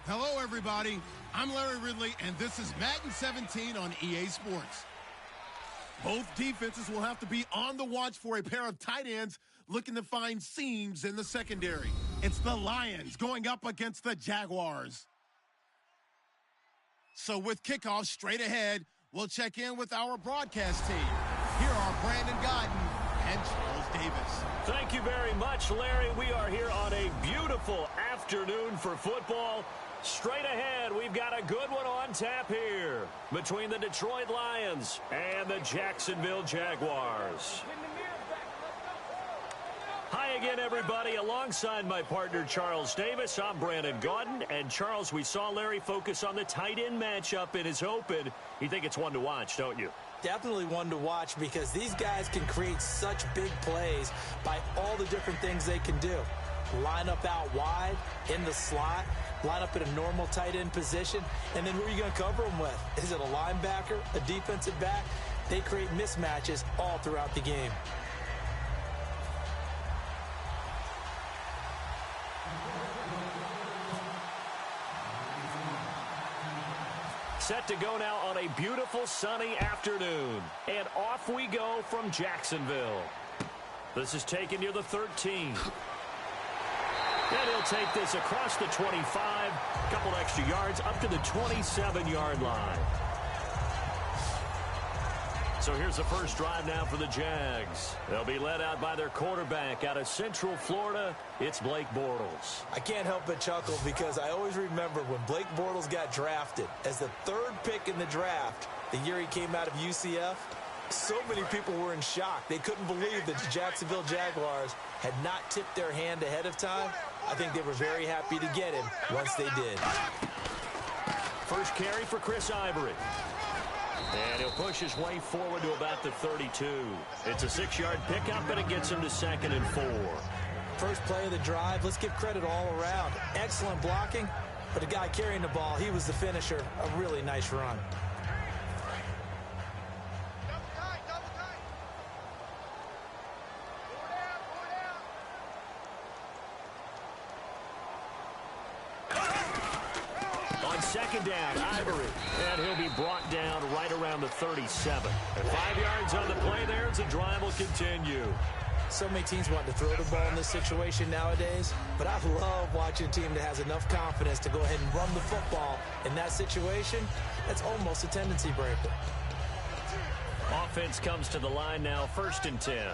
Hello, everybody. I'm Larry Ridley, and this is Madden 17 on EA Sports. Both defenses will have to be on the watch for a pair of tight ends looking to find seams in the secondary. It's the Lions going up against the Jaguars. So with kickoff straight ahead, we'll check in with our broadcast team. Here are Brandon Godden and Charles Davis. Thank you very much, Larry. We are here on a beautiful afternoon for football. Straight ahead, we've got a good one on tap here between the Detroit Lions and the Jacksonville Jaguars. Hi again, everybody. Alongside my partner, Charles Davis, I'm Brandon Godden. And, Charles, we saw Larry focus on the tight end matchup in his open. You think it's one to watch, don't you? Definitely one to watch because these guys can create such big plays by all the different things they can do. Line up out wide, in the slot, line up in a normal tight end position, and then who are you going to cover them with? Is it a linebacker, a defensive back? They create mismatches all throughout the game. Set to go now on a beautiful sunny afternoon. And off we go from Jacksonville. This is taken near the 13. And he'll take this across the 25, a couple extra yards, up to the 27-yard line. So here's the first drive now for the Jags. They'll be led out by their quarterback out of Central Florida. It's Blake Bortles. I can't help but chuckle because I always remember when Blake Bortles got drafted as the third pick in the draft, the year he came out of UCF. So many people were in shock. They couldn't believe that the Jacksonville Jaguars had not tipped their hand ahead of time. I think they were very happy to get him once they did. First carry for Chris Ivory. And he'll push his way forward to about the 32. It's a 6-yard pickup, and it gets him to 2nd and 4. First play of the drive, let's give credit all around. Excellent blocking, but the guy carrying the ball, he was the finisher. A really nice run. Second down, Ivory. And he'll be brought down right around the 37. And 5 yards on the play there as the drive will continue. So many teams want to throw the ball in this situation nowadays, but I love watching a team that has enough confidence to go ahead and run the football. In that situation, that's almost a tendency breaker. Offense comes to the line now, 1st and 10.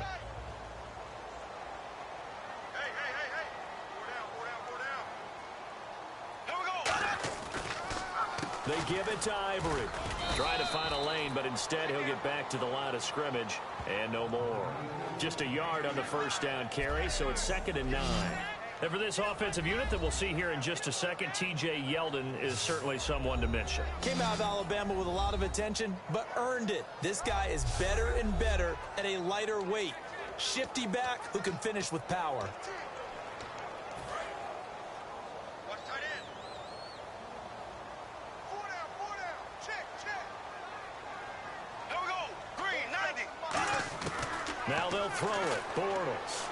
They give it to Ivory. Trying to find a lane, but instead he'll get back to the line of scrimmage. And no more. Just a yard on the first down carry, so it's 2nd and 9. And for this offensive unit that we'll see here in just a second, T.J. Yeldon is certainly someone to mention. Came out of Alabama with a lot of attention, but earned it. This guy is better and better at a lighter weight. Shifty back who can finish with power. Now they'll throw it. Bortles.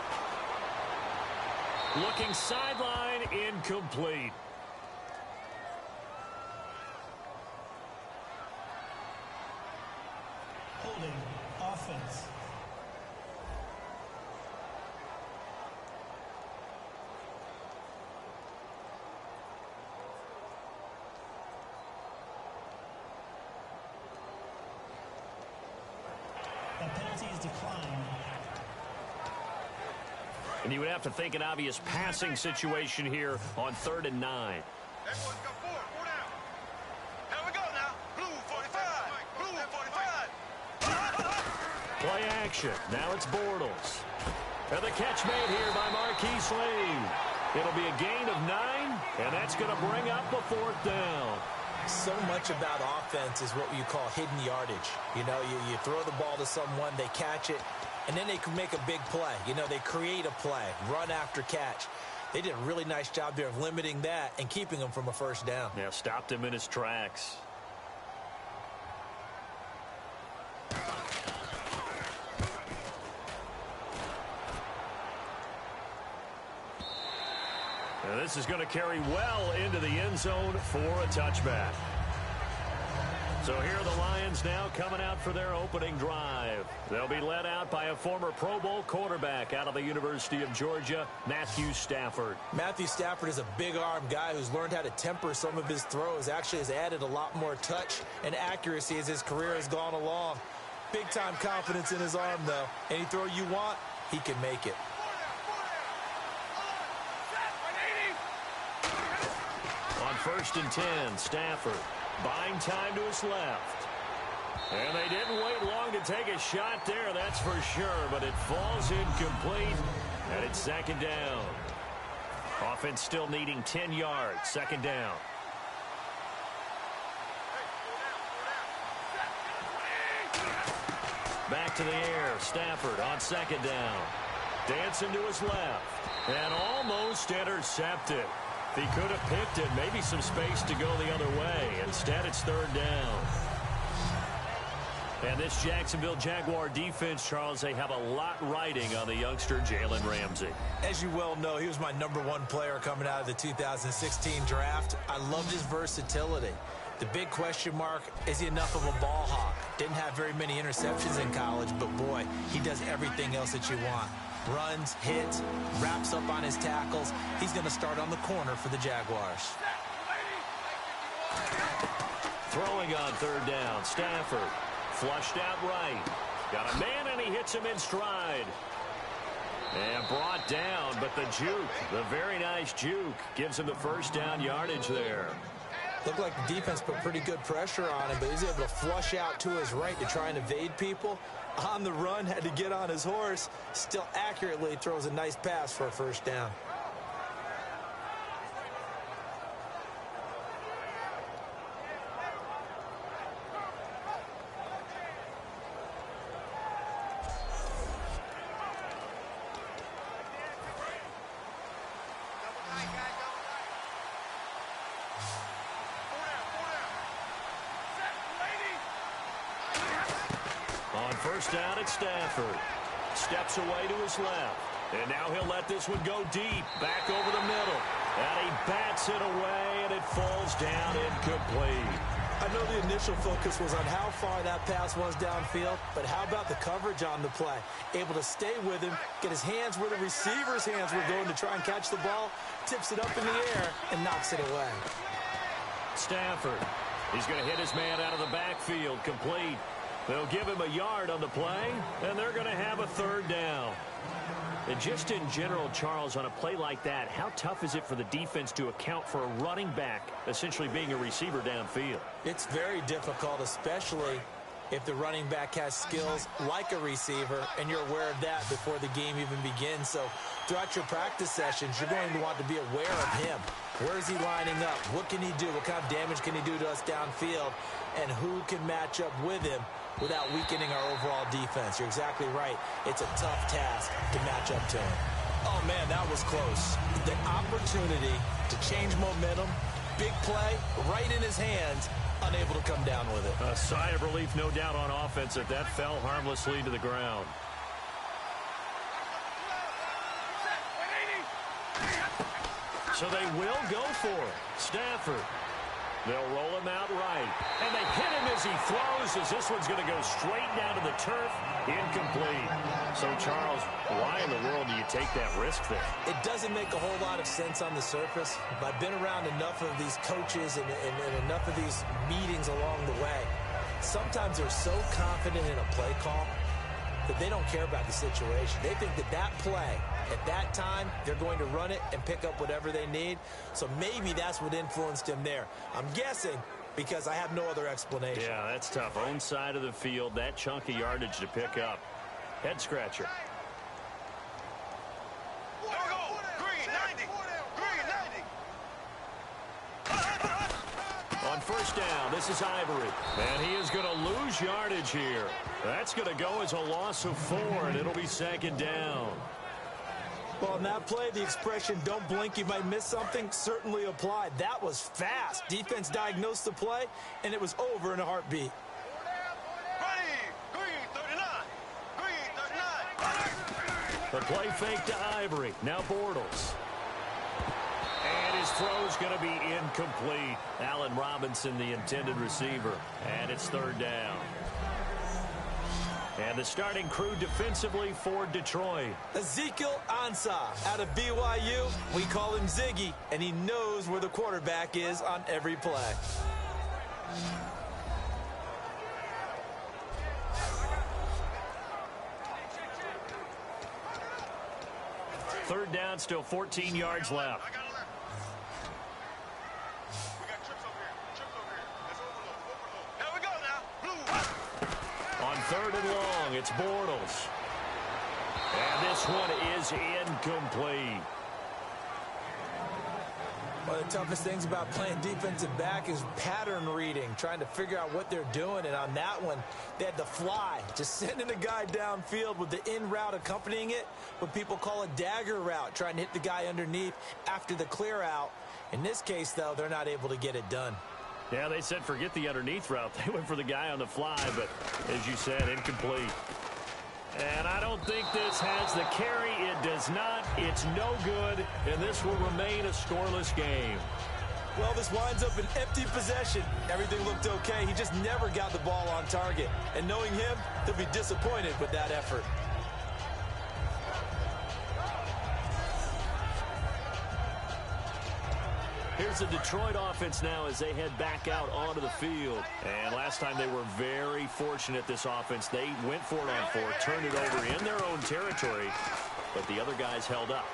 Looking sideline, incomplete. Holding offense. The penalty is declined. And you would have to think an obvious passing situation here on 3rd and 9. Everyone's got four down. Here we go now. Blue 45. Blue 45. Play action. Now it's Bortles. And the catch made here by Marquise Lee. It'll be a gain of 9, and that's going to bring up the 4th down. So much about offense is what you call hidden yardage. You know, you throw the ball to someone, they catch it, and then they can make a big play. You know, they create a play, run after catch. They did a really nice job there of limiting that and keeping him from a first down. Yeah, stopped him in his tracks. And this is going to carry well into the end zone for a touchback. So here are the Lions now coming out for their opening drive. They'll be led out by a former Pro Bowl quarterback out of the University of Georgia, Matthew Stafford. Matthew Stafford is a big-arm guy who's learned how to temper some of his throws. Actually has added a lot more touch and accuracy as his career has gone along. Big-time confidence in his arm, though. Any throw you want, he can make it. On 1st and 10, Stafford buying time to his left. And they didn't wait long to take a shot there, that's for sure, but it falls incomplete, and it's 2nd down. Offense still needing 10 yards, 2nd down. Back to the air, Stafford on 2nd down. Dancing to his left, and almost intercepted. He could have picked it, maybe some space to go the other way. Instead, it's 3rd down. And this Jacksonville Jaguar defense, Charles, they have a lot riding on the youngster Jalen Ramsey. As you well know, he was my #1 player coming out of the 2016 draft. I loved his versatility. The big question mark, is he enough of a ball hawk? Didn't have very many interceptions in college, but boy, he does everything else that you want. Runs, hits, wraps up on his tackles. He's going to start on the corner for the Jaguars. Throwing on 3rd down, Stafford. Flushed out right. Got a man, and he hits him in stride. And brought down, but the juke, the very nice juke, gives him the 1st down yardage there. Looked like the defense put pretty good pressure on him, but he was able to flush out to his right to try and evade people. On the run, had to get on his horse. Still accurately throws a nice pass for a 1st down. On 1st down, it's Stafford. Steps away to his left. And now he'll let this one go deep. Back over the middle. And he bats it away, and it falls down incomplete. I know the initial focus was on how far that pass was downfield, but how about the coverage on the play? Able to stay with him, get his hands where the receiver's hands were going to try and catch the ball, tips it up in the air, and knocks it away. Stafford. He's going to hit his man out of the backfield, complete. They'll give him a yard on the play, and they're going to have a 3rd down. And just in general, Charles, on a play like that, how tough is it for the defense to account for a running back essentially being a receiver downfield? It's very difficult, especially if the running back has skills like a receiver, and you're aware of that before the game even begins. So throughout your practice sessions, you're going to want to be aware of him. Where is he lining up? What can he do? What kind of damage can he do to us downfield? And who can match up with him without weakening our overall defense? You're exactly right. It's a tough task to match up to him. Oh, man, that was close. The opportunity to change momentum, big play, right in his hands, unable to come down with it. A sigh of relief, no doubt, on offense that fell harmlessly to the ground. So they will go for it. Stafford. They'll roll him out right. And they hit him as he throws, as this one's going to go straight down to the turf. Incomplete. So, Charles, why in the world do you take that risk there? It doesn't make a whole lot of sense on the surface. But I've been around enough of these coaches and enough of these meetings along the way. Sometimes they're so confident in a play call that they don't care about the situation. They think that play, at that time, they're going to run it and pick up whatever they need. So maybe that's what influenced him there. I'm guessing because I have no other explanation. Yeah, that's tough. Own side of the field, that chunk of yardage to pick up. Head scratcher. There we go. Green, 90. Green, 90. On first down, this is Ivory. And he is going to lose yardage here. That's going to go as a loss of 4, and it'll be second down. Well, in that play, the expression, don't blink, you might miss something, certainly applied. That was fast. Defense diagnosed the play, and it was over in a heartbeat. Green, 39. Green, 39. The play fake to Ivory. Now Bortles. And his throw's going to be incomplete. Allen Robinson, the intended receiver. And it's third down. And the starting crew defensively for Detroit. Ezekiel Ansah out of BYU. We call him Ziggy, and he knows where the quarterback is on every play. Third down, still 14 yards left. I got it left. We got trips over here. Trips over here. Let's overload. There we go now. Blue. On third and long, it's Bortles. And this one is incomplete. One of the toughest things about playing defensive back is pattern reading, trying to figure out what they're doing. And on that one, they had the fly, just sending a guy downfield with the in route accompanying it, what people call a dagger route, trying to hit the guy underneath after the clear out. In this case, though, they're not able to get it done. Yeah, they said forget the underneath route. They went for the guy on the fly, but as you said, incomplete. And I don't think this has the carry. It does not. It's no good, and this will remain a scoreless game. Well, this winds up an empty possession. Everything looked okay. He just never got the ball on target. And knowing him, they'll be disappointed with that effort. Here's the Detroit offense now as they head back out onto the field. And last time they were very fortunate, this offense. They went for it on 4, turned it over in their own territory, but the other guys held up.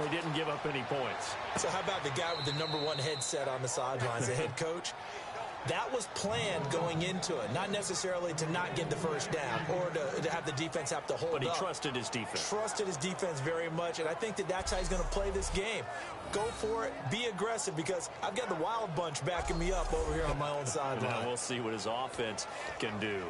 They didn't give up any points. So how about the guy with the #1 headset on the sidelines, the head coach? That was planned going into it, not necessarily to not get the first down or to have the defense have to hold up. But he trusted his defense. Trusted his defense very much, and I think that's how he's going to play this game. Go for it, be aggressive, because I've got the wild bunch backing me up over here on my own sideline. Now we'll see what his offense can do.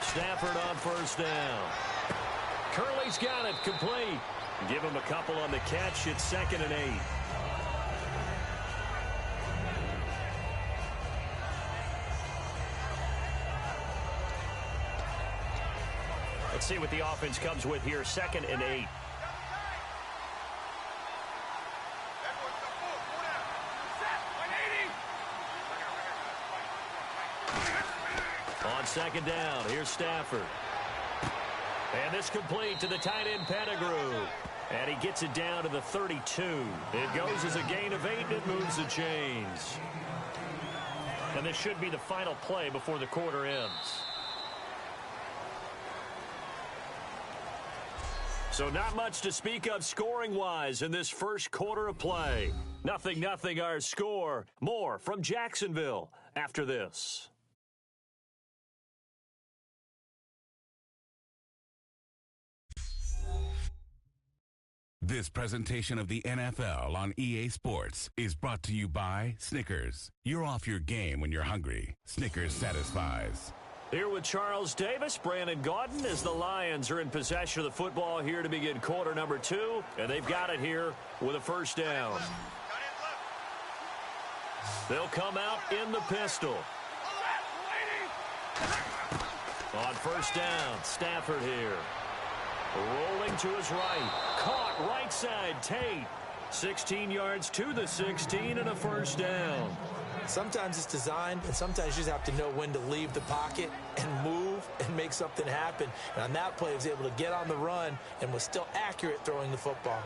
Stafford on first down. Curley's got it, complete. Give him a couple on the catch. It's 2nd and 8. Let's see what the offense comes with here. 2nd and 8. On 2nd down, here's Stafford. And this complete to the tight end Pettigrew. And he gets it down to the 32. It goes as a gain of 8, and it moves the chains. And this should be the final play before the quarter ends. So not much to speak of scoring-wise in this first quarter of play. 0-0 our score. More from Jacksonville after this. This presentation of the NFL on EA Sports is brought to you by Snickers. You're off your game when you're hungry. Snickers satisfies. Here with Charles Davis, Brandon Gaudin, as the Lions are in possession of the football here to begin quarter number 2, and they've got it here with a first down. They'll come out in the pistol. On first down, Stafford here. Rolling to his right. Caught right side, Tate. 16 yards to the 16 and a first down. Sometimes it's designed, and sometimes you just have to know when to leave the pocket and move and make something happen. And on that play, he was able to get on the run and was still accurate throwing the football.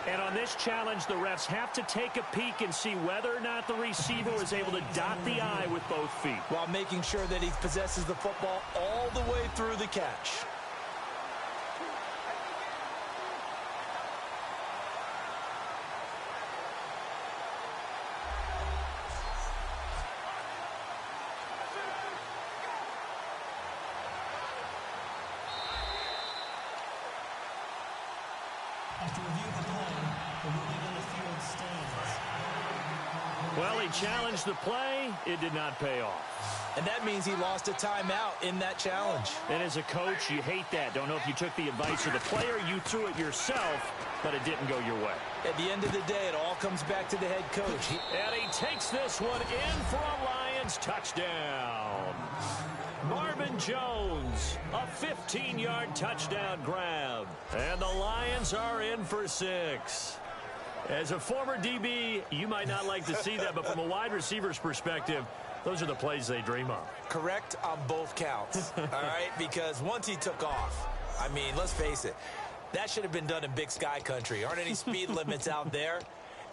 And on this challenge, the refs have to take a peek and see whether or not the receiver was able to dot the I with both feet, while making sure that he possesses the football all the way through the catch. After review of the play, the moving on the field stands. Well, he challenged the play. It did not pay off. And that means he lost a timeout in that challenge. And as a coach, you hate that. Don't know if you took the advice of the player, you threw it yourself, but it didn't go your way. At the end of the day, it all comes back to the head coach. And he takes this one in for a Lions touchdown. Marvin Jones, a 15-yard touchdown grab. And the Lions are in for 6. As a former DB, you might not like to see that, but from a wide receiver's perspective, those are the plays they dream of. Correct on both counts, all right? Because once he took off, I mean, let's face it, that should have been done in Big Sky country. Aren't any speed limits out there?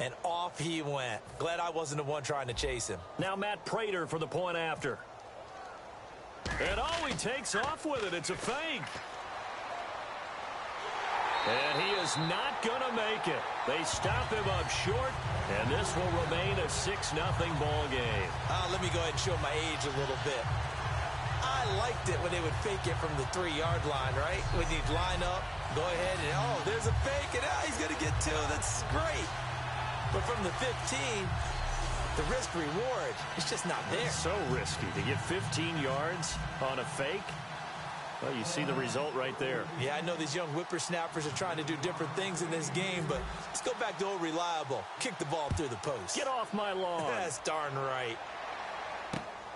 And off he went. Glad I wasn't the one trying to chase him. Now Matt Prater for the point after. And oh, he takes off with it. It's a fake. And he is not going to make it. They stop him up short, and this will remain a 6-0 ball game. Let me go ahead and show my age a little bit. I liked it when they would fake it from the 3-yard line, right? When you'd line up, go ahead, and oh, there's a fake, and he's going to get 2. That's great. But from the 15, the risk-reward is just not there. It's so risky to get 15 yards on a fake. Well, you see the result right there. Yeah, I know these young whippersnappers are trying to do different things in this game, but let's go back to old reliable. Kick the ball through the post. Get off my lawn. That's darn right.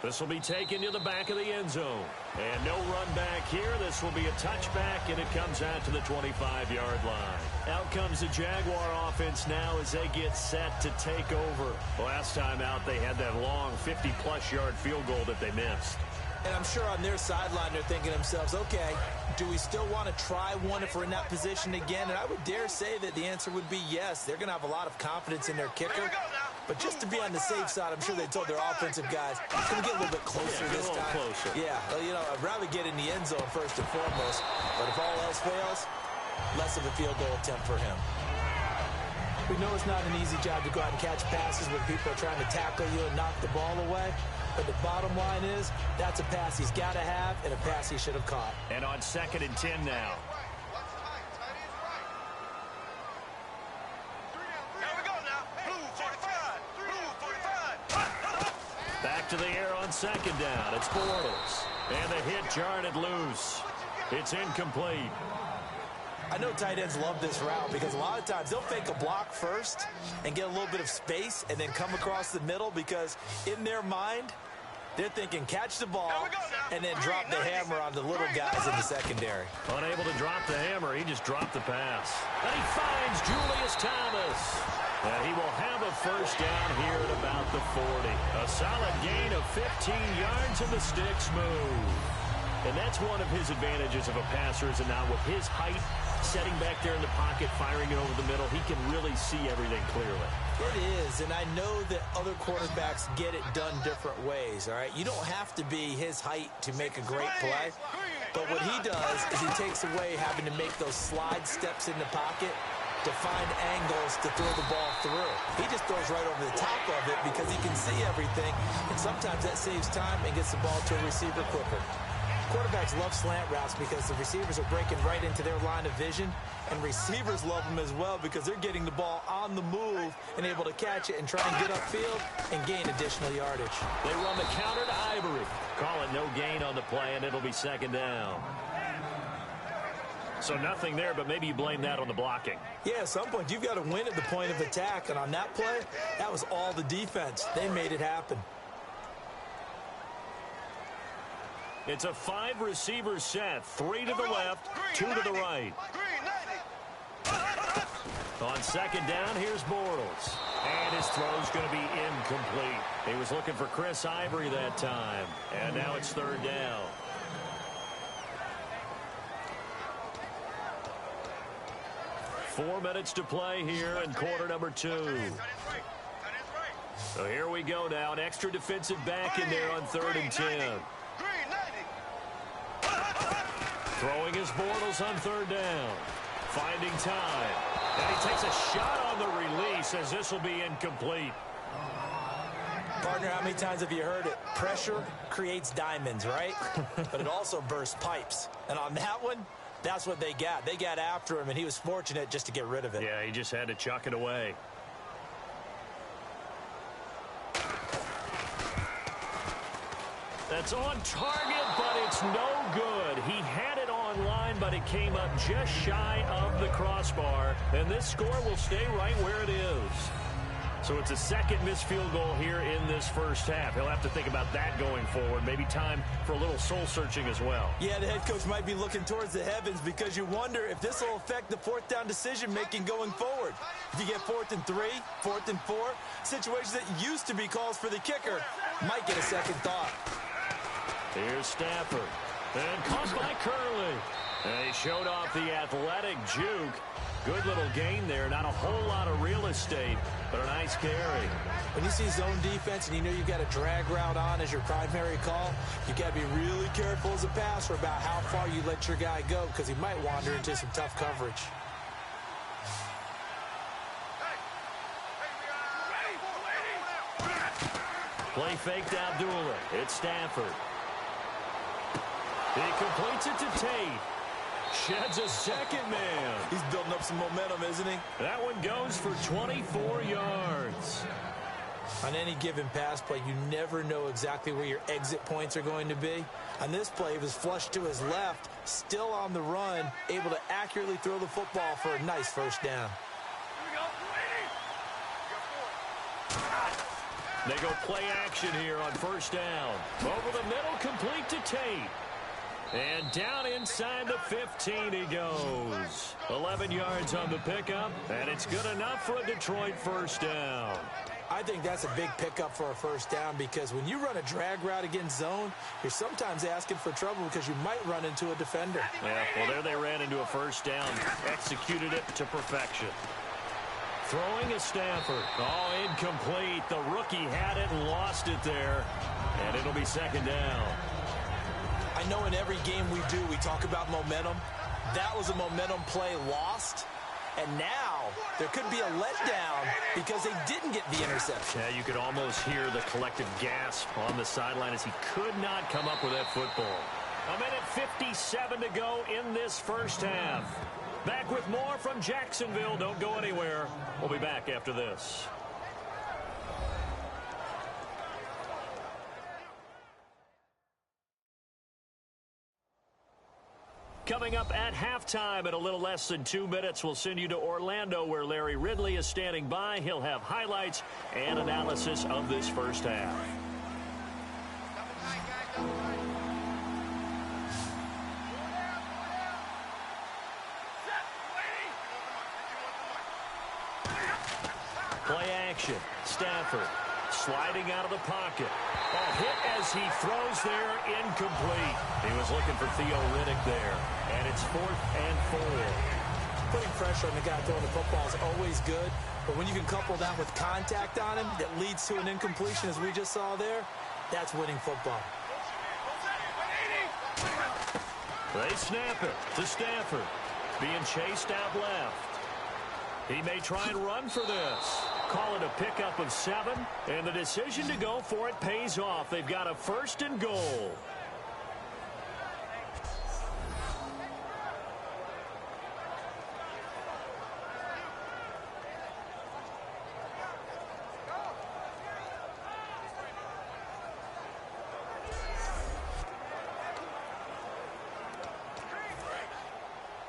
This will be taken to the back of the end zone. And no run back here. This will be a touchback, and it comes out to the 25-yard line. Out comes the Jaguar offense now as they get set to take over. Last time out, they had that long 50-plus yard field goal that they missed. And I'm sure on their sideline they're thinking to themselves, okay, do we still want to try one if we're in that position again? And I would dare say that the answer would be yes. They're going to have a lot of confidence in their kicker. But just to be on the safe side, I'm sure they told their offensive guys, can we get a little bit closer this time? Closer. Yeah, well, you know, I'd rather get in the end zone first and foremost. But if all else fails, less of a field goal attempt for him. We know it's not an easy job to go out and catch passes when people are trying to tackle you and knock the ball away. But the bottom line is, that's a pass he's got to have and a pass he should have caught. And on 2nd and 10 now. Back to the air on 2nd down. It's Bortles. And the hit jarred it loose. It's incomplete. I know tight ends love this route because a lot of times they'll fake a block first and get a little bit of space and then come across the middle because in their mind, they're thinking catch the ball and then drop the hammer on the little guys in the secondary. Unable to drop the hammer, he just dropped the pass. And he finds Julius Thomas. And he will have a first down here at about the 40. A solid gain of 15 yards and the sticks move. And that's one of his advantages of a passer, is it not? With his height, setting back there in the pocket, firing it over the middle. He can really see everything clearly. It is, and I know that other quarterbacks get it done different ways, all right? You don't have to be his height to make a great play, but what he does is he takes away having to make those slide steps in the pocket to find angles to throw the ball through. He just throws right over the top of it because he can see everything, and sometimes that saves time and gets the ball to a receiver quicker. Quarterbacks love slant routes because the receivers are breaking right into their line of vision, and receivers love them as well because they're getting the ball on the move and able to catch it and try and get upfield and gain additional yardage. They run the counter to Ivory. Call it no gain on the play, and it'll be second down. So nothing there, but maybe you blame that on the blocking. Yeah, at some point you've got to win at the point of attack, and on that play, that was all the defense. They made it happen. It's a 5-receiver set. 3 to the left, 2 to the right. On second down, here's Bortles. And his throw's going to be incomplete. He was looking for Chris Ivory that time. And now it's third down. Four minutes to play here in quarter number 2. So here we go now. An extra defensive back in there on 3rd and 10. Throwing his Bortles on 3rd down. Finding time. And he takes a shot on the release as this will be incomplete. Partner, how many times have you heard it? Pressure creates diamonds, right? But it also bursts pipes. And on that one, that's what they got. They got after him, and he was fortunate just to get rid of it. Yeah, he just had to chuck it away. That's on target, but it's no good. He had it on line, but it came up just shy of the crossbar. And this score will stay right where it is. So it's a second missed field goal here in this first half. He'll have to think about that going forward. Maybe time for a little soul-searching as well. Yeah, the head coach might be looking towards the heavens because you wonder if this will affect the fourth down decision-making going forward. If you get 4th and 3, 4th and 4, situations that used to be calls for the kicker might get a second thought. Here's Stafford. And caught by Curley. And he showed off the athletic juke. Good little gain there. Not a whole lot of real estate, but a nice carry. When you see zone defense and you know you've got a drag route on as your primary call, you've got to be really careful as a passer about how far you let your guy go because he might wander into some tough coverage. Play fake to Abdullah. It's Stafford. He completes it to Tate. Sheds a second man. He's building up some momentum, isn't he? That one goes for 24 yards. On any given pass play, you never know exactly where your exit points are going to be. On this play, he was flushed to his left, still on the run, able to accurately throw the football for a nice first down. They go play action here on first down. Over the middle, complete to Tate. And down inside the 15 he goes. 11 yards on the pickup, and it's good enough for a Detroit first down. I think that's a big pickup for a first down because when you run a drag route against zone, you're sometimes asking for trouble because you might run into a defender. Yeah, well, there they ran into a first down. Executed it to perfection. Throwing is Stafford. Oh, incomplete. The rookie had it and lost it there. And it'll be second down. I know in every game we do, we talk about momentum. That was a momentum play lost. And now there could be a letdown because they didn't get the interception. Yeah, you could almost hear the collective gasp on the sideline as he could not come up with that football. A minute 57 to go in this first half. Back with more from Jacksonville. Don't go anywhere. We'll be back after this. Coming up at halftime in a little less than 2 minutes, we'll send you to Orlando where Larry Ridley is standing by. He'll have highlights and analysis of this first half. Play action. Stafford sliding out of the pocket. Oh, hit as he throws there, incomplete. He was looking for Theo Riddick there. And it's 4th and 4. Putting pressure on the guy throwing the football is always good, but when you can couple that with contact on him that leads to an incompletion, as we just saw there, that's winning football. They snap it to Stafford. Being chased out left. He may try and run for this. Call it a pickup of 7, and the decision to go for it pays off. They've got a 1st and goal.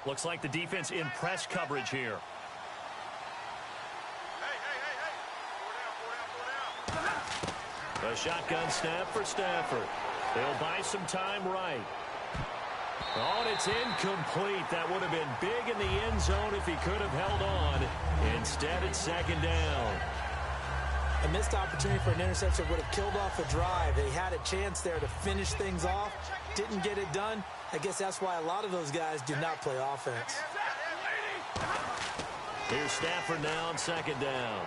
Looks like the defense in press coverage here. A shotgun snap for Stafford. They'll buy some time right. Oh, and it's incomplete. That would have been big in the end zone if he could have held on. Instead, it's 2nd down. A missed opportunity for an interception would have killed off a drive. They had a chance there to finish things off. Didn't get it done. I guess that's why a lot of those guys do not play offense. Here's Stafford now on 2nd down.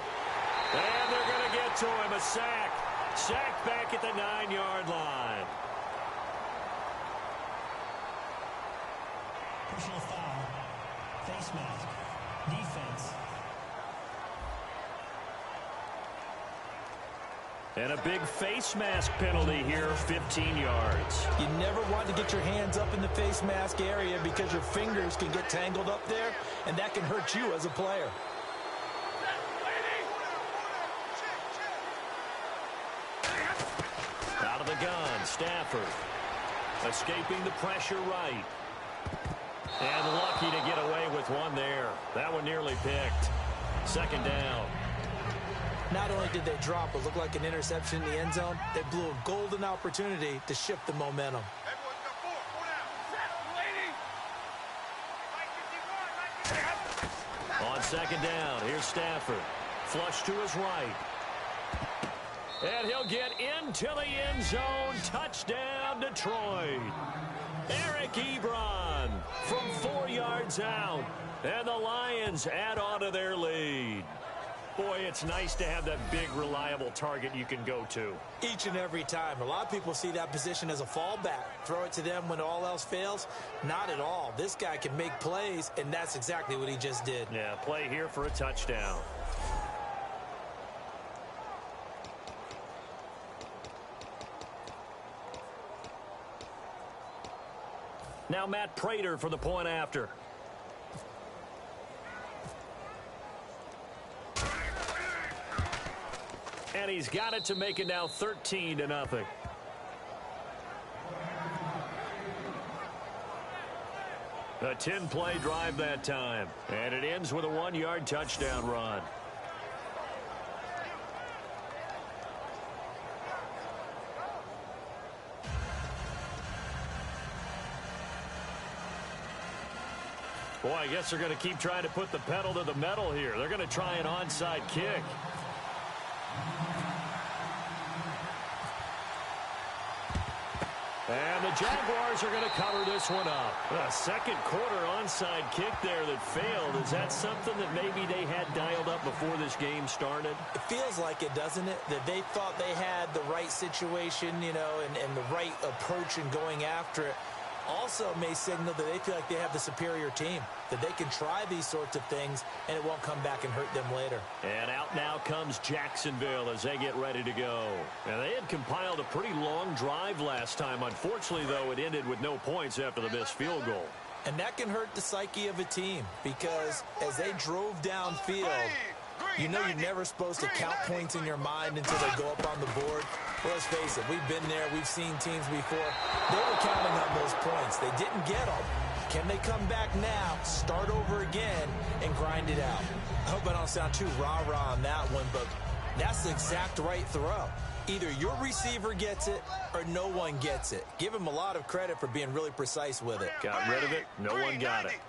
And they're going to get to him. A sack. Sacked back at the 9-yard line. Personal foul. Face mask. Defense. And a big face mask penalty here, 15 yards. You never want to get your hands up in the face mask area because your fingers can get tangled up there, and that can hurt you as a player. Out of the gun, Stafford. Escaping the pressure right. And lucky to get away with one there. That one nearly picked. 2nd down. Not only did they drop what looked like an interception in the end zone, they blew a golden opportunity to shift the momentum. On 2nd down, here's Stafford. Flush to his right. And he'll get into the end zone. Touchdown, Detroit. Eric Ebron from 4 yards out. And the Lions add on to their lead. Boy, it's nice to have that big, reliable target you can go to. Each and every time. A lot of people see that position as a fallback. Throw it to them when all else fails. Not at all. This guy can make plays, and that's exactly what he just did. Yeah, play here for a touchdown. Now Matt Prater for the point after. And he's got it to make it now 13-0. A 10-play drive that time. And it ends with a 1-yard touchdown run. Boy, I guess they're going to keep trying to put the pedal to the metal here. They're going to try an onside kick. And the Jaguars are going to cover this one up. A second quarter onside kick there that failed. Is that something that maybe they had dialed up before this game started? It feels like it, doesn't it? That they thought they had the right situation, you know, and the right approach in going after it. Also may signal that they feel like they have the superior team, that they can try these sorts of things and it won't come back and hurt them later. And out now comes Jacksonville as they get ready to go. And they had compiled a pretty long drive last time. Unfortunately, though, it ended with no points after the missed field goal. And that can hurt the psyche of a team because as they drove downfield, you know you're never supposed to count points in your mind until they go up on the board. Well, let's face it, we've been there, we've seen teams before. They were counting on those points. They didn't get them. Can they come back now, start over again, and grind it out? I hope I don't sound too rah-rah on that one, but that's the exact right throw. Either your receiver gets it or no one gets it. Give him a lot of credit for being really precise with it. Got rid of it. No one got it.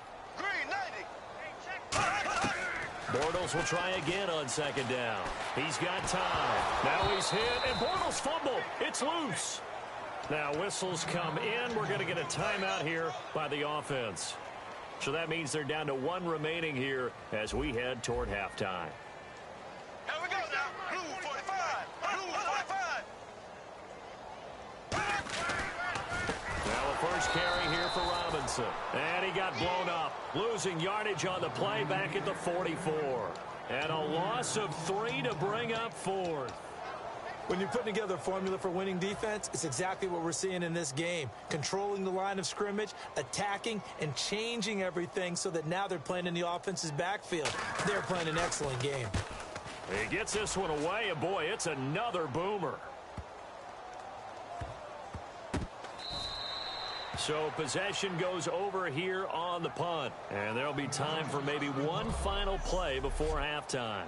Bortles will try again on second down. He's got time. Now he's hit, and Bortles fumbled. It's loose. Now whistles come in. We're going to get a timeout here by the offense. So that means they're down to 1 remaining here as we head toward halftime. Here we go now. Blue 45. Blue 45. Well, the first carry here for Robinson. And he got blown up. Losing yardage on the play back at the 44. And a loss of 3 to bring up 4th. When you're putting together a formula for winning defense, it's exactly what we're seeing in this game. Controlling the line of scrimmage, attacking, and changing everything so that now they're playing in the offense's backfield. They're playing an excellent game. He gets this one away, and boy, it's another boomer. So possession goes over here on the punt. And there'll be time for maybe one final play before halftime.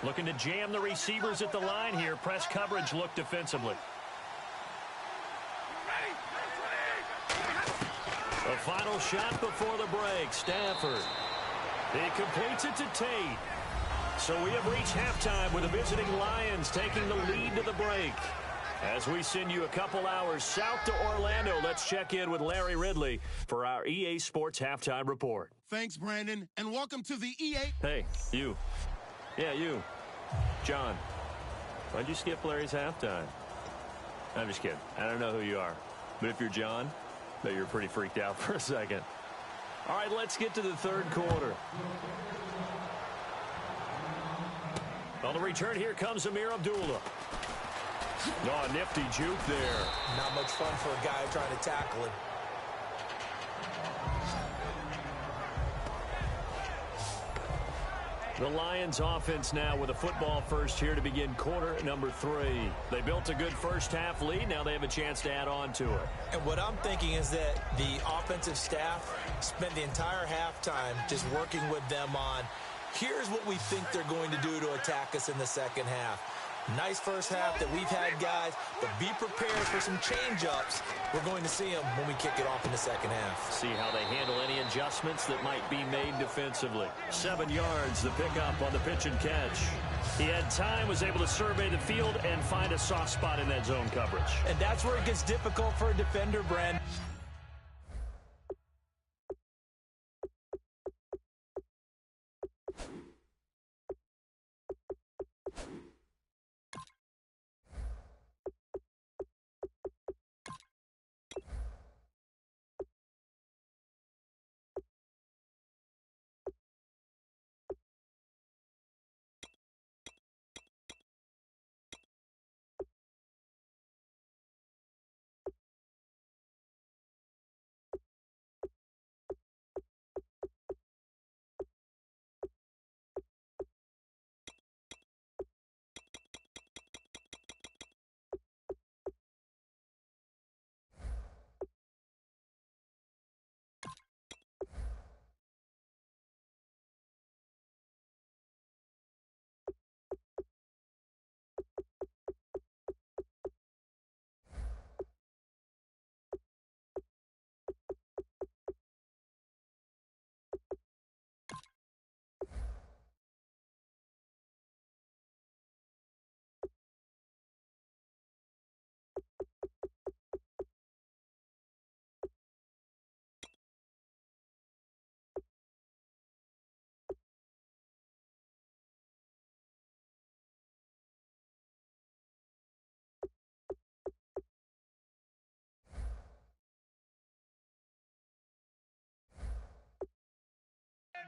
Looking to jam the receivers at the line here. Press coverage look defensively. The final shot before the break. Stafford. He completes it to Tate. So we have reached halftime with the visiting Lions taking the lead to the break. As we send you a couple hours south to Orlando, let's check in with Larry Ridley for our EA Sports Halftime Report. Thanks, Brandon, and welcome to the EA. Hey, you. Yeah, you. John, why'd you skip Larry's halftime? I'm just kidding. I don't know who you are. But if you're John, I bet you're pretty freaked out for a second. All right, let's get to the third quarter. On the return, here comes Amir Abdullah. Oh, nifty juke there. Not much fun for a guy trying to tackle him. The Lions offense now with a football first here to begin quarter number 3. They built a good first half lead. Now they have a chance to add on to it. And what I'm thinking is that the offensive staff spent the entire halftime just working with them on, here's what we think they're going to do to attack us in the second half. Nice first half that we've had, guys, but be prepared for some change-ups. We're going to see them when we kick it off in the second half. See how they handle any adjustments that might be made defensively. 7 yards, the pickup on the pitch and catch. He had time, was able to survey the field and find a soft spot in that zone coverage. And that's where it gets difficult for a defender, Brand.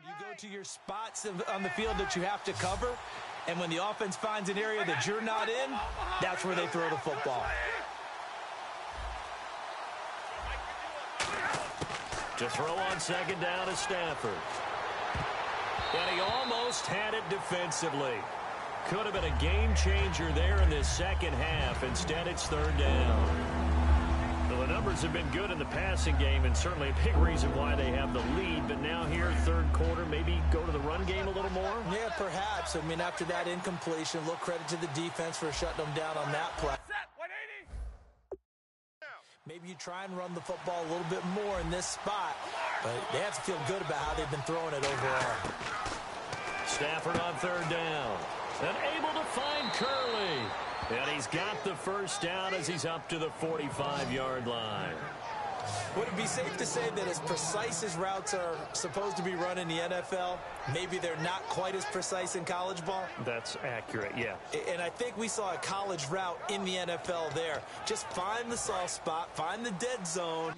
You go to your spots on the field that you have to cover, and when the offense finds an area that you're not in, that's where they throw the football. To throw on second down is Stafford. And he almost had it defensively. Could have been a game changer there in this second half. Instead, it's third down. Well, the numbers have been good in the passing game, and certainly a big reason why they have the lead. But now here, third quarter, maybe go to the run game a little more? Yeah, perhaps. I mean, after that incompletion, little credit to the defense for shutting them down on that play. Maybe you try and run the football a little bit more in this spot, but they have to feel good about how they've been throwing it overall. Stafford on third down, and able to find Curley. And he's got the first down as he's up to the 45-yard line. Would it be safe to say that as precise as routes are supposed to be run in the NFL, maybe they're not quite as precise in college ball? That's accurate, yeah. And I think we saw a college route in the NFL there. Just find the soft spot, find the dead zone.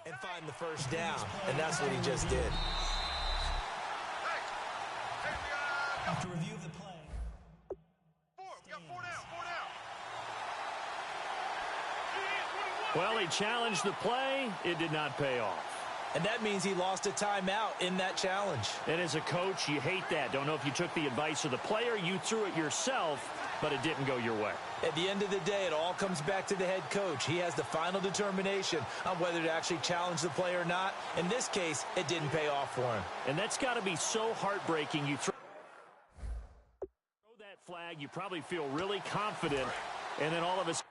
And find the first down, and that's what he just did. After review of the play. We got 4 down. Well, he challenged the play. It did not pay off. And that means he lost a timeout in that challenge. And as a coach, you hate that. Don't know if you took the advice of the player, you threw it yourself, but it didn't go your way. At the end of the day, it all comes back to the head coach. He has the final determination on whether to actually challenge the play or not. In this case, it didn't pay off for him. And that's got to be so heartbreaking. You throw that flag, you probably feel really confident, and then all of a sudden,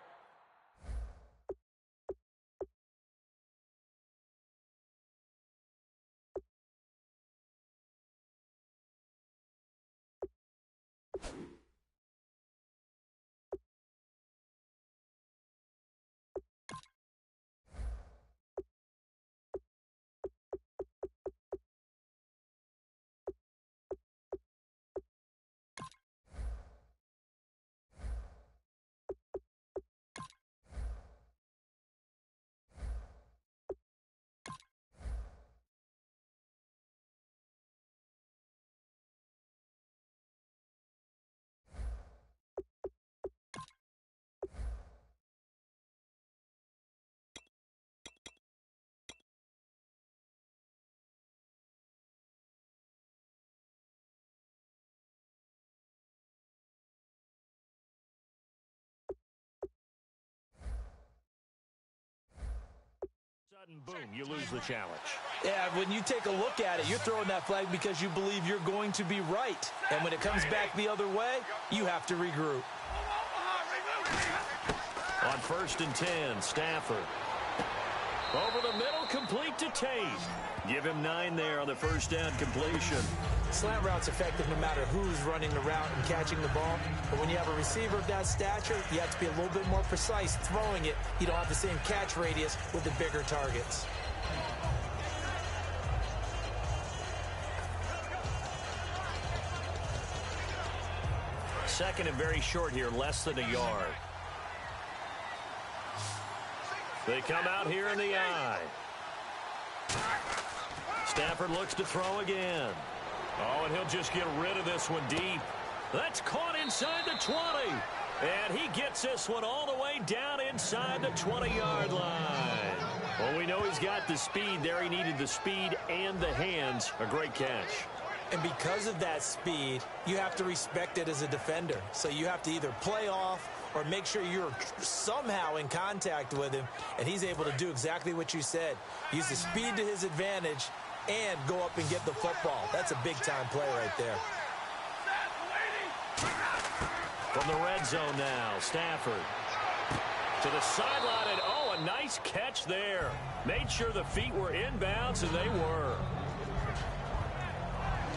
boom, you lose the challenge. Yeah, when you take a look at it, you're throwing that flag because you believe you're going to be right. And when it comes back the other way, you have to regroup. On 1st and 10, Stafford. Over the middle, complete to Tate. Give him 9 there on the first down completion. Slant route's effective no matter who's running the route and catching the ball. But when you have a receiver of that stature, you have to be a little bit more precise throwing it. You don't have the same catch radius with the bigger targets. Second and very short here, less than a yard. They come out here in the eye. Stafford looks to throw again. Oh, and he'll just get rid of this one deep. That's caught inside the 20. And he gets this one all the way down inside the 20-yard line. Well, we know he's got the speed there. He needed the speed and the hands. A great catch. And because of that speed, you have to respect it as a defender. So you have to either play off or make sure you're somehow in contact with him. And he's able to do exactly what you said. Use the speed to his advantage and go up and get the football. That's a big-time play right there. From the red zone now, Stafford to the sideline, and oh, a nice catch there. Made sure the feet were inbounds, and they were.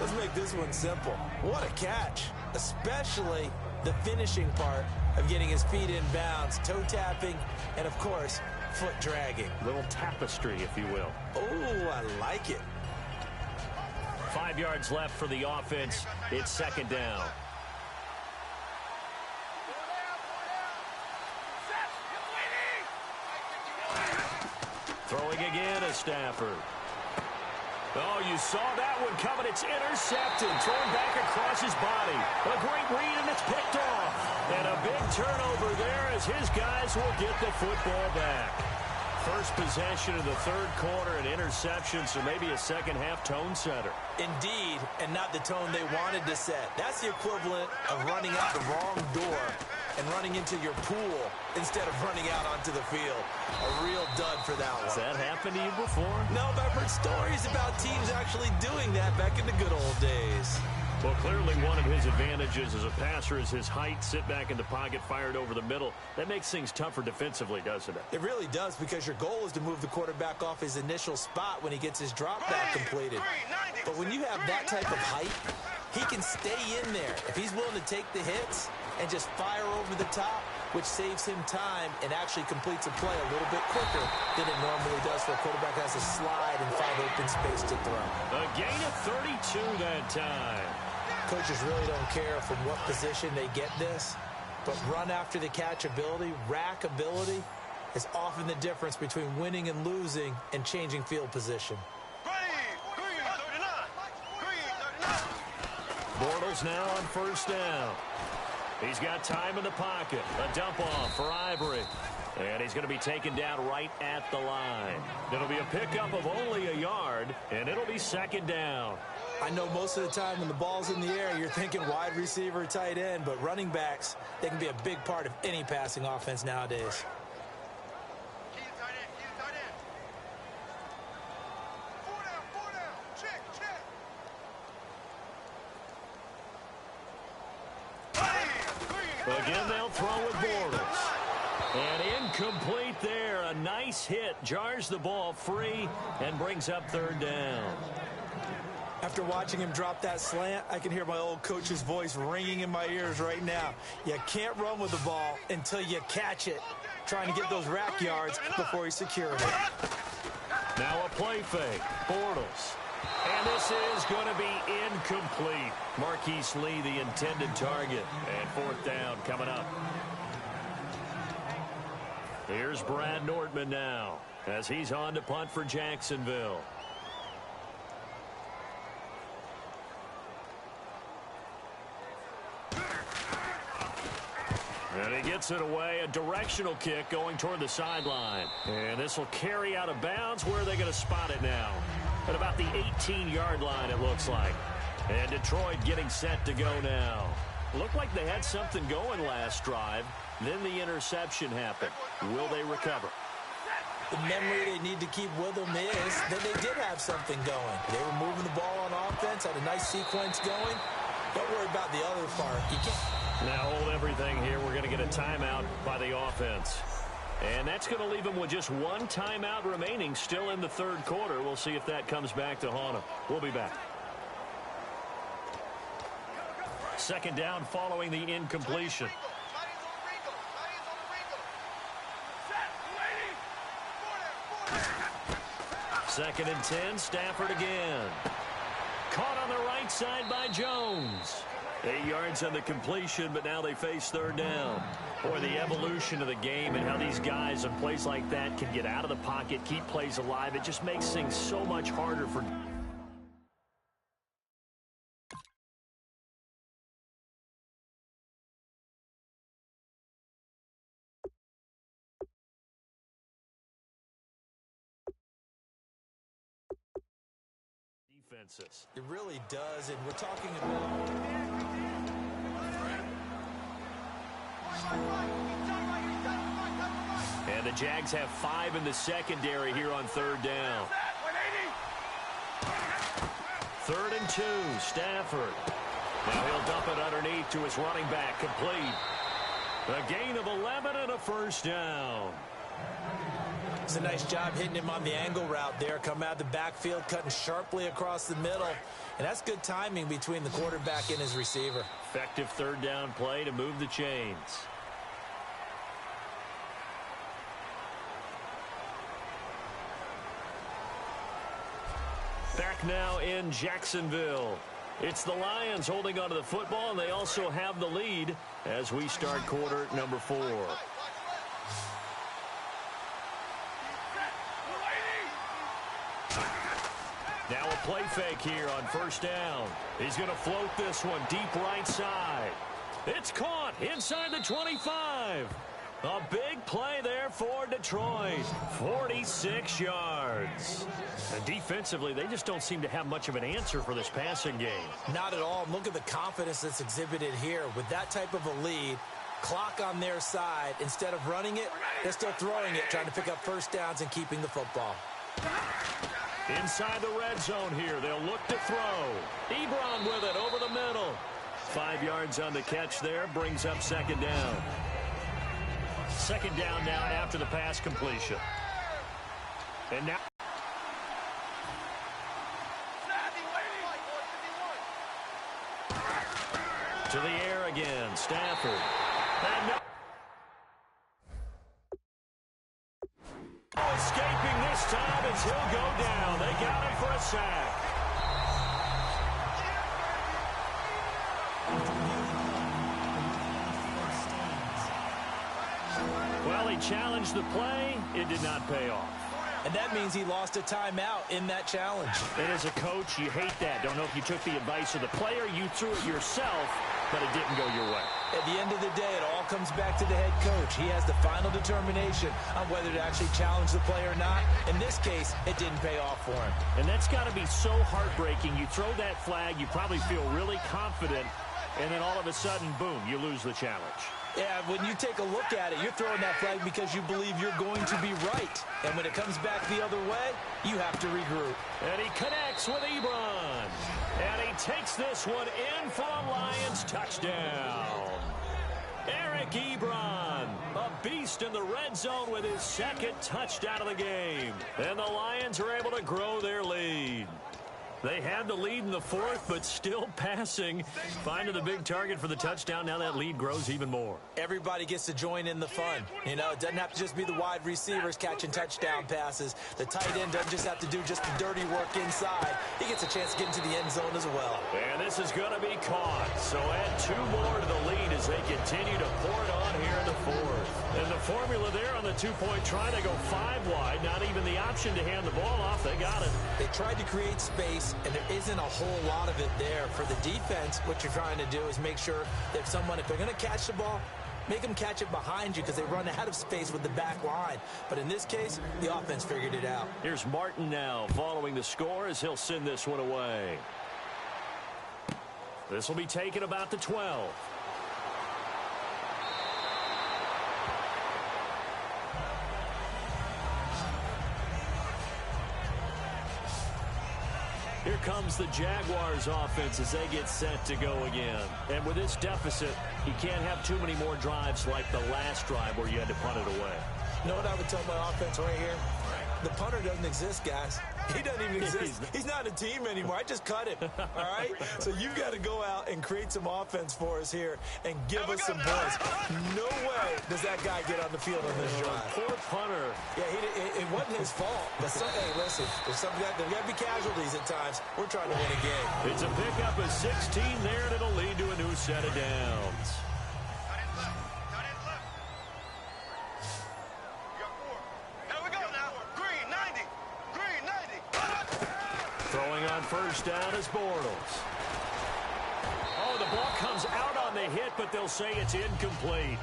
Let's make this one simple. What a catch, especially the finishing part of getting his feet in bounds, toe tapping, and of course, foot dragging. Little tapestry, if you will. Oh, I like it. 5 yards left for the offense. It's second down. Throwing again is Stafford. Oh, you saw that one coming. It's intercepted. Thrown back across his body. A great read, and it's picked off. And a big turnover there as his guys will get the football back. First possession of the third quarter, an interception, so maybe a second-half tone setter. Indeed, and not the tone they wanted to set. That's the equivalent of running out the wrong door and running into your pool instead of running out onto the field. A real dud for that one. Has that happened to you before? No, but I've heard stories about teams actually doing that back in the good old days. Well, clearly one of his advantages as a passer is his height. Sit back in the pocket, fired over the middle. That makes things tougher defensively, doesn't it? It really does, because your goal is to move the quarterback off his initial spot when he gets his drop back completed. But when you have that type of height, he can stay in there if he's willing to take the hits and just fire over the top, which saves him time and actually completes a play a little bit quicker than it normally does for a quarterback that has to slide and find open space to throw. A gain of 32 that time. Coaches really don't care from what position they get this, but run after the catch ability, rack ability, is often the difference between winning and losing and changing field position. Bortles now on first down. He's got time in the pocket. A dump off for Ivory. And he's going to be taken down right at the line. It'll be a pickup of only a yard, and it'll be second down. I know most of the time when the ball's in the air, you're thinking wide receiver, tight end, but running backs, they can be a big part of any passing offense nowadays. Key to tight end, key to tight end. 4 down, check, check. Again, they'll throw with Bortles. And incomplete there. A nice hit. Jars the ball free and brings up third down. After watching him drop that slant, I can hear my old coach's voice ringing in my ears right now. You can't run with the ball until you catch it. Trying to get those rack yards before he secured it. Now a play fake. Bortles. And this is going to be incomplete. Marquise Lee, the intended target. And fourth down coming up. Here's Brad Nortman now as he's on to punt for Jacksonville. And he gets it away. A directional kick going toward the sideline. And this will carry out of bounds. Where are they going to spot it now? At about the 18-yard line, it looks like. And Detroit getting set to go now. Looked like they had something going last drive. Then the interception happened. Will they recover? The memory they need to keep with them is that they did have something going. They were moving the ball on offense, had a nice sequence going. Don't worry about the other part. You can't. Now hold everything here. We're going to get a timeout by the offense. And that's going to leave them with just one timeout remaining still in the third quarter. We'll see if that comes back to haunt them. We'll be back. Second down following the incompletion. Second and 10, Stafford again. Caught on the right side by Jones. 8 yards on the completion, but now they face third down. Boy, the evolution of the game and how these guys in plays like that can get out of the pocket, keep plays alive, it just makes things so much harder for defenses. It really does, and we're talking about... And the Jags have 5 in the secondary here on third down. 3rd and 2, Stafford. Now he'll dump it underneath to his running back, complete. A gain of 11 and a first down. It's a nice job hitting him on the angle route there. Come out of the backfield, cutting sharply across the middle. And that's good timing between the quarterback and his receiver. Effective third down play to move the chains. Back now in Jacksonville. It's the Lions holding onto the football, and they also have the lead as we start quarter number 4. Now a play fake here on first down. He's going to float this one deep right side. It's caught inside the 25. A big play there for Detroit. 46 yards. And defensively, they just don't seem to have much of an answer for this passing game. Not at all. Look at the confidence that's exhibited here. With that type of a lead, clock on their side, instead of running it, they're still throwing it, trying to pick up first downs and keeping the football. Inside the red zone here, they'll look to throw. Ebron with it over the middle. 5 yards on the catch there, brings up second down. Second down now after the pass completion. And now to the air again, Stafford. And no. Escaping this time as he'll go down. They got him for a sack. Well, he challenged the play. It did not pay off. And that means he lost a timeout in that challenge. And as a coach, you hate that. Don't know if you took the advice of the player, you threw it yourself, but it didn't go your way. At the end of the day, it all comes back to the head coach. He has the final determination on whether to actually challenge the play or not. In this case, it didn't pay off for him. And that's got to be so heartbreaking. You throw that flag, you probably feel really confident, and then all of a sudden, boom, you lose the challenge. Yeah, when you take a look at it, you're throwing that flag because you believe you're going to be right. And when it comes back the other way, you have to regroup. And he connects with Ebron. And he takes this one in for a Lions touchdown. Eric Ebron, a beast in the red zone with his second touchdown of the game. And the Lions are able to grow their lead. They had the lead in the fourth, but still passing. Finding the big target for the touchdown. Now that lead grows even more. Everybody gets to join in the fun. You know, it doesn't have to just be the wide receivers catching touchdown passes. The tight end doesn't just have to do just the dirty work inside. He gets a chance to get into the end zone as well. And this is going to be caught. So add 2 more to the lead as they continue to pour it on here in the fourth. And the formula there on the 2-point try, they go 5 wide. Not even the option to hand the ball off. They got it. They tried to create space, and there isn't a whole lot of it there. For the defense, what you're trying to do is make sure that if they're going to catch the ball, make them catch it behind you because they run out of space with the back line. But in this case, the offense figured it out. Here's Martin now following the score as he'll send this one away. This will be taken about the 12. Here comes the Jaguars offense as they get set to go again. And with this deficit, you can't have too many more drives like the last drive where you had to punt it away. You know what I would tell my offense right here? The punter doesn't exist, guys. He doesn't even exist. He's not a team anymore. I just cut him, all right? So you've got to go out and create some offense for us here and give us some points. No way does that guy get on the field on this drive. Poor punter. Yeah, it wasn't his fault. But hey, listen, there's got to be casualties at times. We're trying to win a game. It's a pickup of 16 there, and it'll lead to a new set of downs. Throwing on first down is Bortles. Oh, the ball comes out on the hit, but they'll say it's incomplete.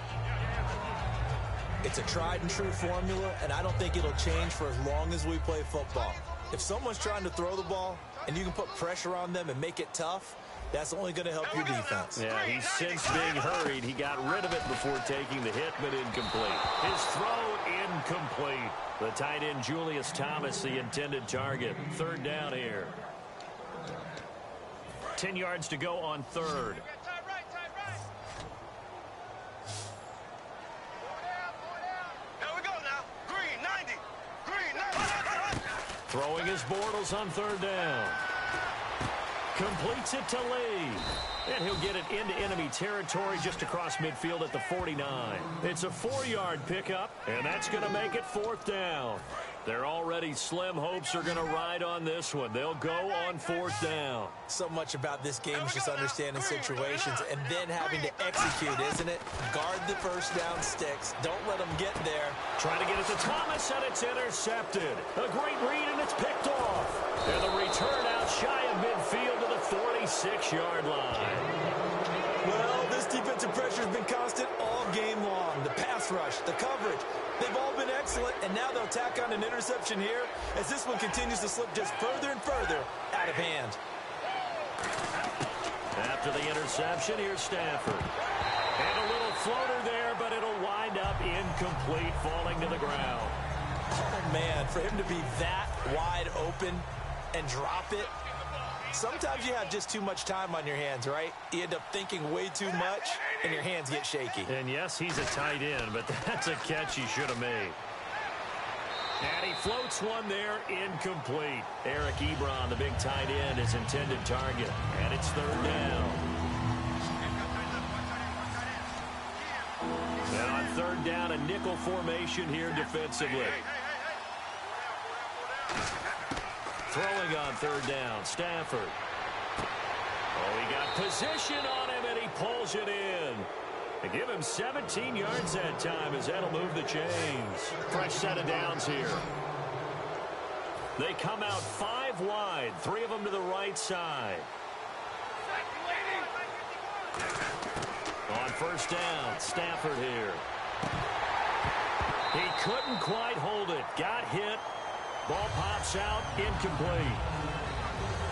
It's a tried and true formula, and I don't think it'll change for as long as we play football. If someone's trying to throw the ball and you can put pressure on them and make it tough, that's only going to help your defense. Yeah, he's since being hurried. He got rid of it before taking the hit, but incomplete. His throw incomplete. The tight end, Julius Thomas, the intended target. Third down here. 10 yards to go on third. Throwing his Bortles on third down. Completes it to Lee. And he'll get it into enemy territory just across midfield at the 49. It's a 4-yard pickup, and that's going to make it fourth down. Their already slim hopes are going to ride on this one. They'll go on fourth down. So much about this game is just understanding situations and then having to execute, isn't it? Guard the first down sticks. Don't let them get there. Trying to get it to Thomas, and it's intercepted. A great read, and it's picked off. And the return out shy of midfield to the 46-yard line. Well, this defensive pressure has been constant all game long. The pass rush, the coverage, they've all been excellent, and now they'll tack on an interception here as this one continues to slip just further and further out of hand. After the interception, here's Stafford. And a little floater there, but it'll wind up incomplete, falling to the ground. Oh, man, for him to be that wide open and drop it, Sometimes you have just too much time on your hands, right? You end up thinking way too much, and your hands get shaky. And yes, he's a tight end, but that's a catch he should have made. And he floats one there, incomplete. Eric Ebron, the big tight end, his intended target. And it's third down. And on third down, a nickel formation here defensively. Throwing on third down, Stafford. Oh, he got position on him, and he pulls it in. They give him 17 yards that time as that'll move the chains. Fresh set of downs here. They come out 5 wide, 3 of them to the right side. On first down, Stafford here. He couldn't quite hold it. Got hit. Ball pops out, incomplete.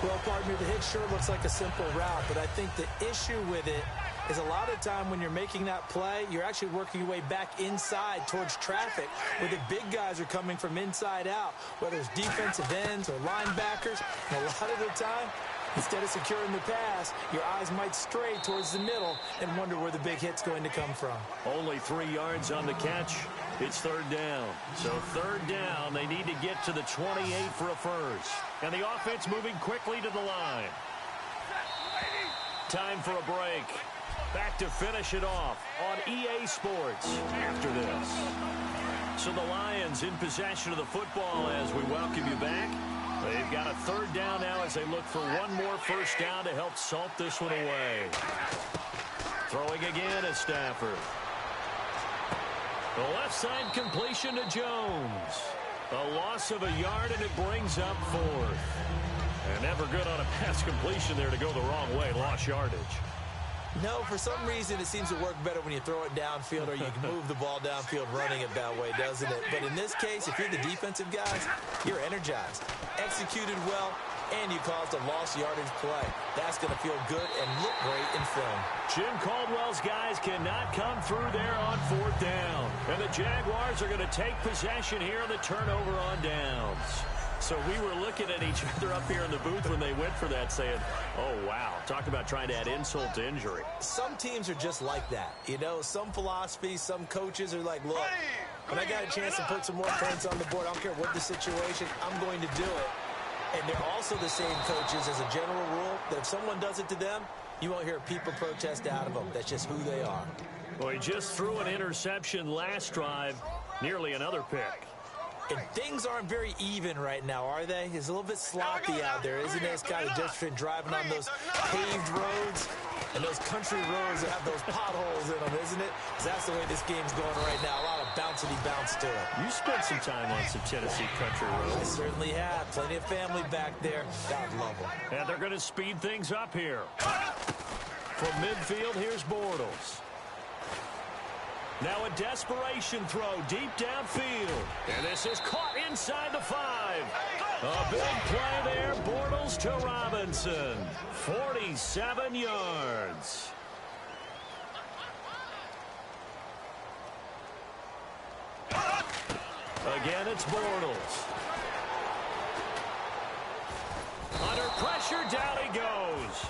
Well, partner, the hit sure looks like a simple route, but I think the issue with it is a lot of time when you're making that play, you're actually working your way back inside towards traffic, where the big guys are coming from inside out, whether it's defensive ends or linebackers. And a lot of the time, instead of securing the pass, your eyes might stray towards the middle and wonder where the big hit's going to come from. Only 3 yards on the catch. It's third down. So third down, they need to get to the 28 for a first. And the offense moving quickly to the line. Time for a break. Back to finish it off on EA Sports after this. So the Lions in possession of the football as we welcome you back. They've got a third down now as they look for one more first down to help salt this one away. Throwing again is Stafford. The left side completion to Jones. A loss of a yard, and it brings up fourth. And never good on a pass completion there to go the wrong way. Lost yardage. No, for some reason, it seems to work better when you throw it downfield or you can move the ball downfield running it that way, doesn't it? But in this case, if you're the defensive guys, you're energized, executed well, and you caused a lost yardage play. That's going to feel good and look great in film. Jim Caldwell's guys cannot come through there on fourth down. And the Jaguars are going to take possession here on the turnover on downs. So we were looking at each other up here in the booth when they went for that saying, oh, wow, talk about trying to add insult to injury. Some teams are just like that. You know, some philosophies, some coaches are like, look, when I got a chance to put some more points on the board, I don't care what the situation, I'm going to do it. And they're also the same coaches as a general rule that if someone does it to them, you won't hear people protest out of them. That's just who they are. Well, he just threw an interception last drive, nearly another pick. And things aren't very even right now, are they? It's a little bit sloppy out there, isn't it? It's kind of just been driving on those paved roads and those country roads that have those potholes in them, isn't it? That's the way this game's going right now. A lot of bouncy bounce to it. You spent some time on some Tennessee country roads. I certainly have. Plenty of family back there. God love them. And they're going to speed things up here. From midfield, here's Bortles. Now a desperation throw deep downfield. And this is caught inside the 5. A big play there. Bortles to Robinson. 47 yards. Again, it's Bortles. Under pressure, down he goes.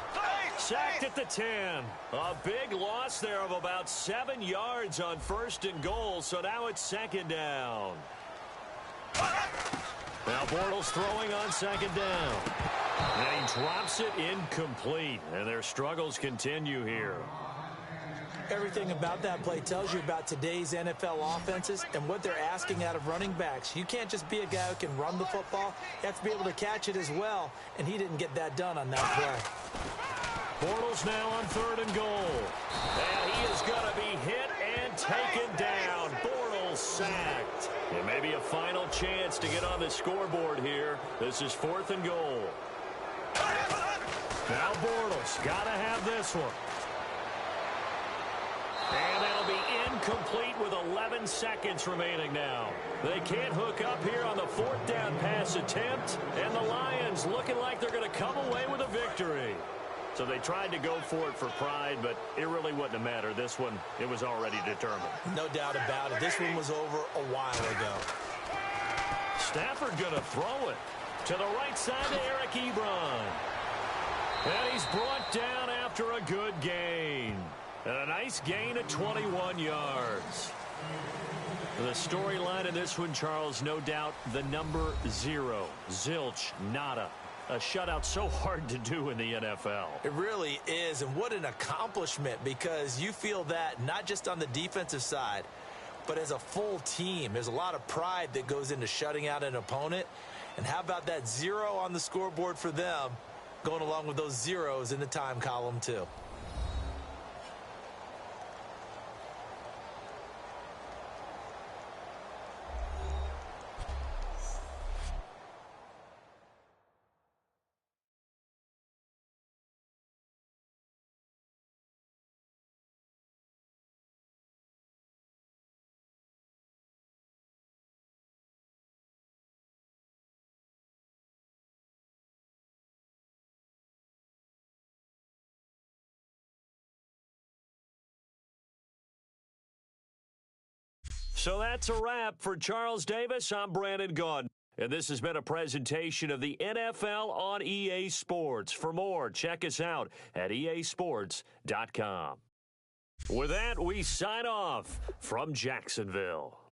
Sacked at the 10. A big loss there of about 7 yards on first and goal, so now it's second down. Now Bortles throwing on second down. And he drops it incomplete, and their struggles continue here. Everything about that play tells you about today's NFL offenses and what they're asking out of running backs. You can't just be a guy who can run the football. You have to be able to catch it as well, and he didn't get that done on that play. Bortles now on third and goal. And he is going to be hit and taken down. Bortles sacked. And maybe a final chance to get on the scoreboard here. This is fourth and goal. Now Bortles got to have this one. And that'll be incomplete with 11 seconds remaining now. They can't hook up here on the fourth down pass attempt. And the Lions looking like they're going to come away with a victory. So they tried to go for it for pride, but it really wouldn't have mattered. This one, it was already determined. No doubt about it. This one was over a while ago. Stafford going to throw it to the right side to Eric Ebron. And he's brought down after a good gain. And a nice gain of 21 yards. The storyline in this one, Charles, no doubt the number 0. Zilch, nada. A shutout so hard to do in the NFL. It really is, and what an accomplishment, because you feel that not just on the defensive side, but as a full team. There's a lot of pride that goes into shutting out an opponent. And how about that 0 on the scoreboard for them, going along with those zeros in the time column too. So that's a wrap for Charles Davis. I'm Brandon Gaudin. And this has been a presentation of the NFL on EA Sports. For more, check us out at easports.com. With that, we sign off from Jacksonville.